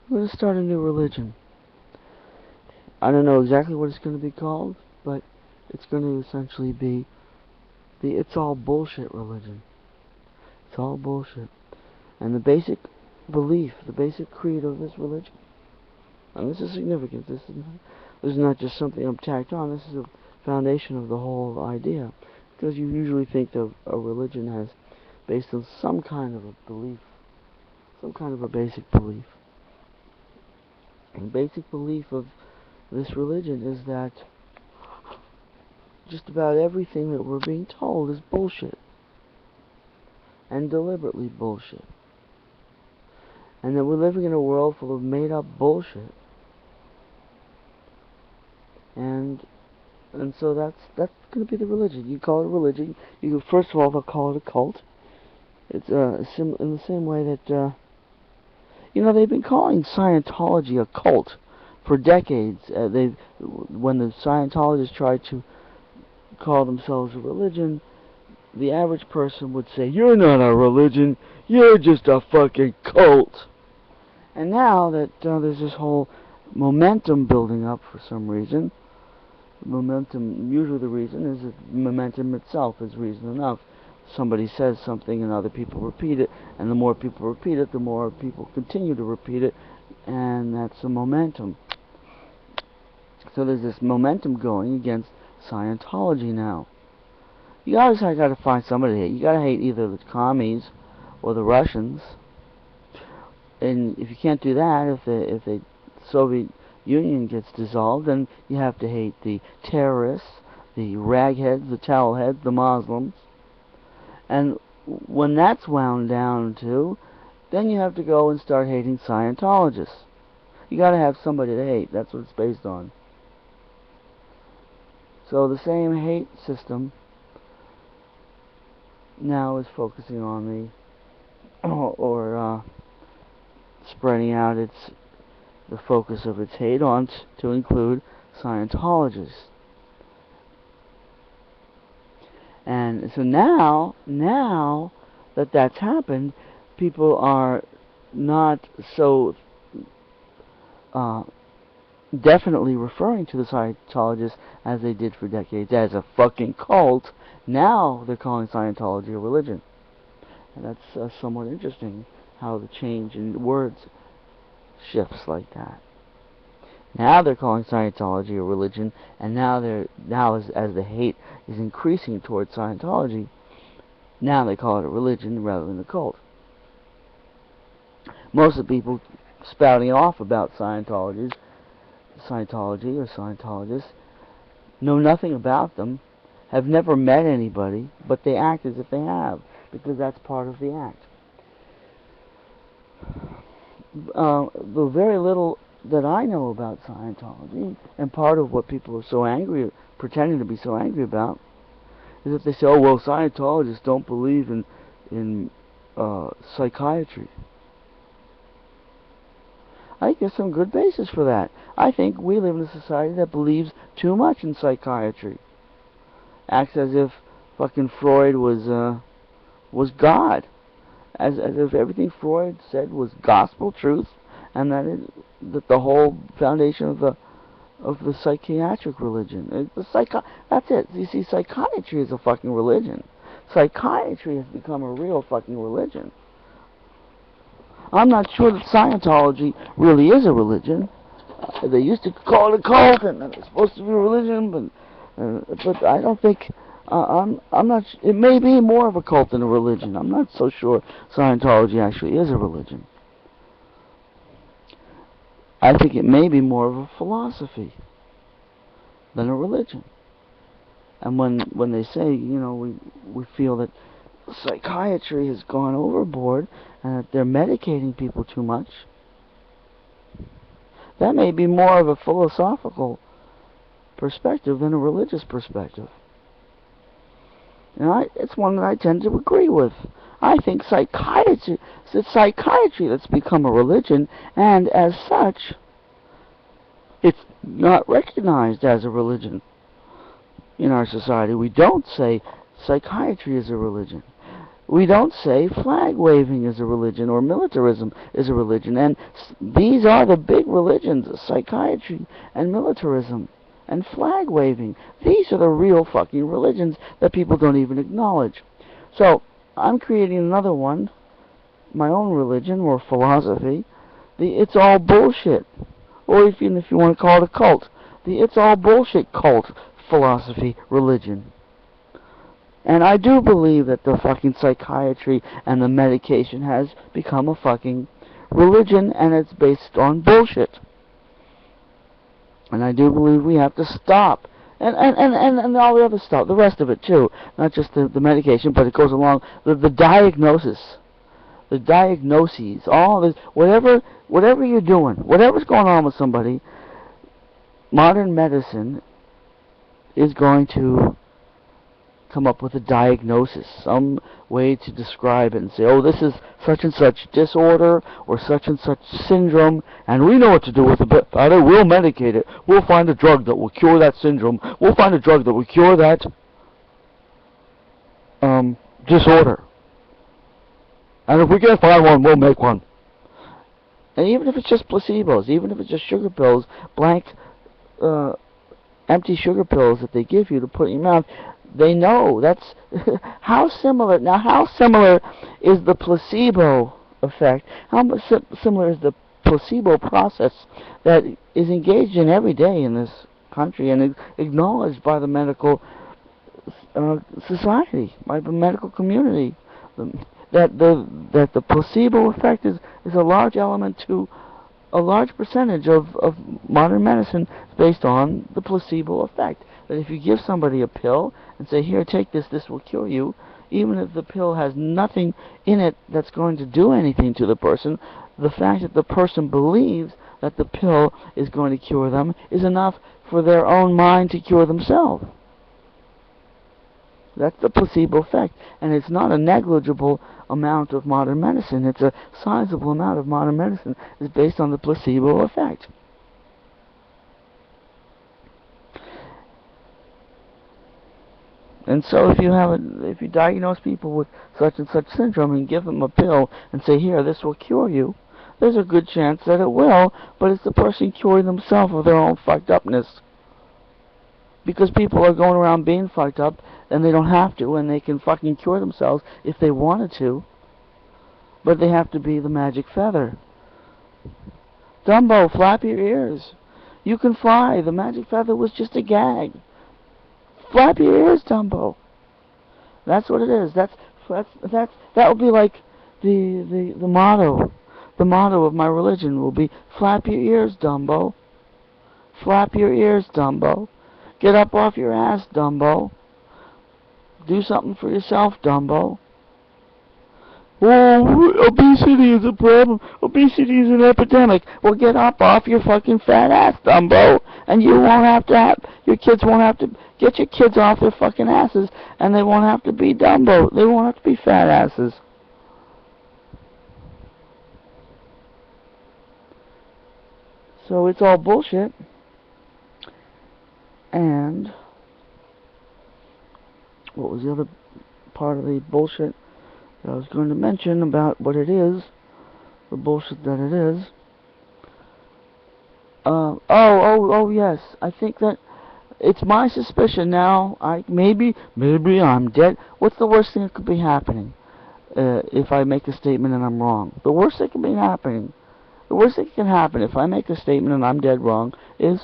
We're going to start a new religion. I don't know exactly what it's going to be called, but it's going to essentially be the it's all bullshit religion. It's all bullshit. And the basic belief, the basic creed of this religion, and this is significant, this is not just something I'm tacked on, this is the foundation of the whole idea. Because you usually think of a religion as based on some kind of a belief, some kind of a basic belief. And the basic belief of this religion is that just about everything that we're being told is bullshit. And deliberately bullshit. And that we're living in a world full of made up bullshit. And so that's going to be the religion. You call it a religion. You can, first of all, they'll call it a cult. It's in the same way that they've been calling Scientology a cult for decades. When the Scientologists tried to call themselves a religion, the average person would say, "You're not a religion. You're just a fucking cult." And now that there's this whole momentum building up for some reason. Momentum, usually the reason is that momentum itself is reason enough. Somebody says something and other people repeat it, and the more people repeat it, the more people continue to repeat it, and that's the momentum. So there's this momentum going against Scientology now. You always got to find somebody to hate. You got to hate either the commies or the Russians. And if you can't do that, if the Soviet Union gets dissolved, then you have to hate the terrorists, the ragheads, the towelheads, the Muslims. And when that's wound down to, then you have to go and start hating Scientologists. You got to have somebody to hate. That's what it's based on. So the same hate system now is focusing on spreading out the focus of its hate on to include Scientologists. And so now that that's happened, people are not so definitely referring to the Scientologists as they did for decades as a fucking cult. Now they're calling Scientology a religion. And that's somewhat interesting, how the change in words shifts like that. Now they're calling Scientology a religion, and now as the hate is increasing towards Scientology, now they call it a religion rather than a cult. Most of the people spouting off about Scientology or Scientologists know nothing about them, have never met anybody, but they act as if they have, because that's part of the act. The very little that I know about Scientology, and part of what people are so angry, pretending to be so angry about, is that they say, "Oh well, Scientologists don't believe in psychiatry." I think there's some good basis for that. I think we live in a society that believes too much in psychiatry. Acts as if fucking Freud was God, as if everything Freud said was gospel truth, and that the whole foundation of the psychiatric religion. That's it. You see, psychiatry is a fucking religion. Psychiatry has become a real fucking religion. I'm not sure that Scientology really is a religion. They used to call it a cult, and it's supposed to be a religion, but I don't think. I'm not. It may be more of a cult than a religion. I'm not so sure Scientology actually is a religion. I think it may be more of a philosophy than a religion. And when they say, we feel that psychiatry has gone overboard and that they're medicating people too much, that may be more of a philosophical perspective than a religious perspective. And it's one that I tend to agree with. I think psychiatry that's become a religion, and as such, it's not recognized as a religion in our society. We don't say psychiatry is a religion. We don't say flag waving is a religion or militarism is a religion. And these are the big religions, psychiatry and militarism and flag waving. These are the real fucking religions that people don't even acknowledge. So, I'm creating another one, my own religion or philosophy, the it's all bullshit. Or even if you want to call it a cult, the it's all bullshit cult philosophy religion. And I do believe that the fucking psychiatry and the medication has become a fucking religion, and it's based on bullshit. And I do believe we have to stop. And all the other stuff, the rest of it too. Not just the medication, but it goes along the diagnosis. The diagnoses, all this, whatever you're doing, whatever's going on with somebody, modern medicine is going to come up with a diagnosis, some way to describe it and say, oh, this is such and such disorder or such and such syndrome, and we know what to do with it, but we'll medicate it. We'll find a drug that will cure that syndrome. We'll find a drug that will cure that disorder. And if we can't find one, we'll make one. And even if it's just placebos, even if it's just sugar pills, blank, empty sugar pills that they give you to put in your mouth, they know. That's how similar. Now, how similar is the placebo effect? How similar is the placebo process that is engaged in every day in this country and acknowledged by the medical society, by the medical community? That the placebo effect is a large element to a large percentage of modern medicine based on the placebo effect. That if you give somebody a pill and say, here, take this, this will cure you, even if the pill has nothing in it that's going to do anything to the person, the fact that the person believes that the pill is going to cure them is enough for their own mind to cure themselves. That's the placebo effect. And it's not a negligible amount of modern medicine. It's a sizable amount of modern medicine is based on the placebo effect. And so if you diagnose people with such and such syndrome and give them a pill and say, here, this will cure you, there's a good chance that it will, but it's the person curing themselves of their own fucked upness. Because people are going around being fucked up, and they don't have to, and they can fucking cure themselves if they wanted to. But they have to be the magic feather. Dumbo, flap your ears. You can fly. The magic feather was just a gag. Flap your ears, Dumbo. That's what it is. That will be like the motto. The motto of my religion will be, flap your ears, Dumbo. Flap your ears, Dumbo. Get up off your ass, Dumbo. Do something for yourself, Dumbo. Oh, obesity is a problem. Obesity is an epidemic. Well, get up off your fucking fat ass, Dumbo. And you won't have to your kids won't have to, get your kids off their fucking asses, and they won't have to be Dumbo. They won't have to be fat asses. So it's all bullshit. And what was the other part of the bullshit that I was going to mention about what it is? The bullshit that it is. Oh, yes. I think that it's my suspicion now. Maybe I'm dead. What's the worst thing that could be happening if I make a statement and I'm wrong? The worst that can be happening. The worst thing that can happen if I make a statement and I'm dead wrong is,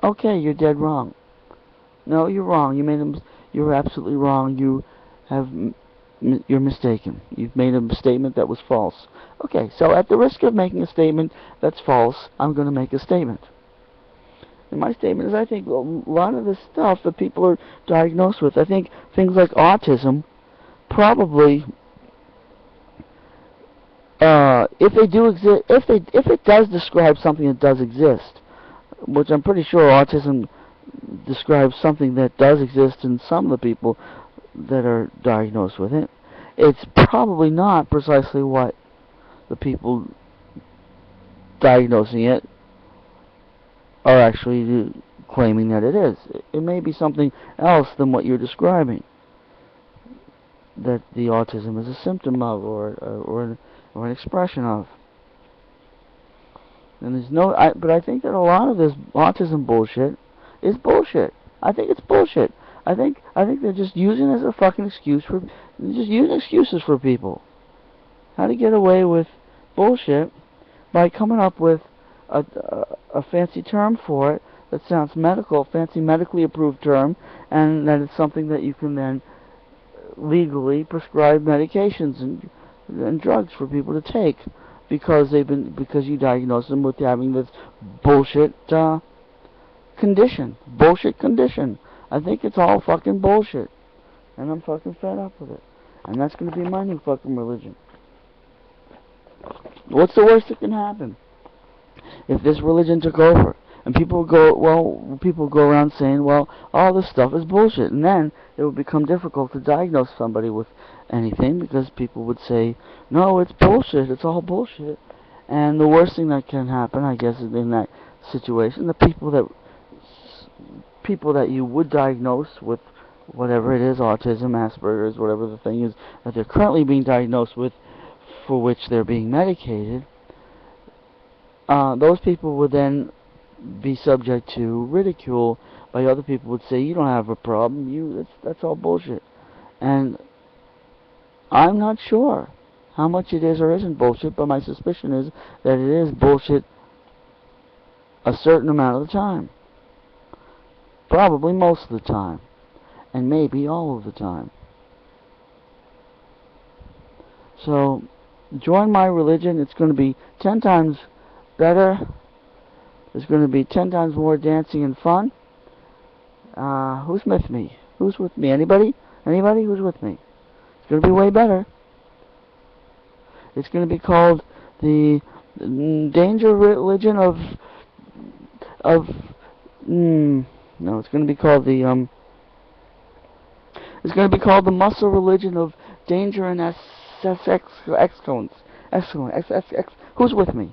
okay, you're dead wrong. No, you're wrong. You're absolutely wrong. You're mistaken. You've made a statement that was false. Okay, so at the risk of making a statement that's false, I'm going to make a statement. And my statement is, I think a lot of the stuff that people are diagnosed with, I think things like autism, probably, if they do exist, if it does describe something that does exist, which I'm pretty sure autism describes something that does exist in some of the people that are diagnosed with it, it's probably not precisely what the people diagnosing it are actually claiming that it is. It may be something else than what you're describing. that the autism is a symptom of, or an expression of. And there's no, but I think that a lot of this autism bullshit is bullshit. I think it's bullshit. I think they're just using it as a fucking excuse for, just using excuses for people. How to get away with bullshit by coming up with a fancy term for it that sounds medical, fancy medically approved term, and that it's something that you can then legally prescribe medications and drugs for people to take because you diagnose them with having this bullshit condition. Bullshit condition. I think it's all fucking bullshit. And I'm fucking fed up with it. And that's gonna be my new fucking religion. What's the worst that can happen? If this religion took over and people go around saying, well, all this stuff is bullshit, and then it would become difficult to diagnose somebody with anything because people would say, no, it's bullshit, it's all bullshit. And the worst thing that can happen, I guess, is in that situation, the people that you would diagnose with whatever it is, autism, Asperger's, whatever the thing is that they're currently being diagnosed with, for which they're being medicated, those people would then be subject to ridicule by other people. Would say, you don't have a problem, that's all bullshit. And I'm not sure how much it is or isn't bullshit, but my suspicion is that it is bullshit a certain amount of the time. Probably most of the time. And maybe all of the time. So, join my religion. It's going to be 10 times better. There's going to be 10 times more dancing and fun. Who's with me? Who's with me? Anybody? Anybody? Who's with me? It's going to be way better. It's going to be called the danger religion no, it's going to be called the it's going to be called the muscle religion of danger and excellence. Excellence. Who's with me?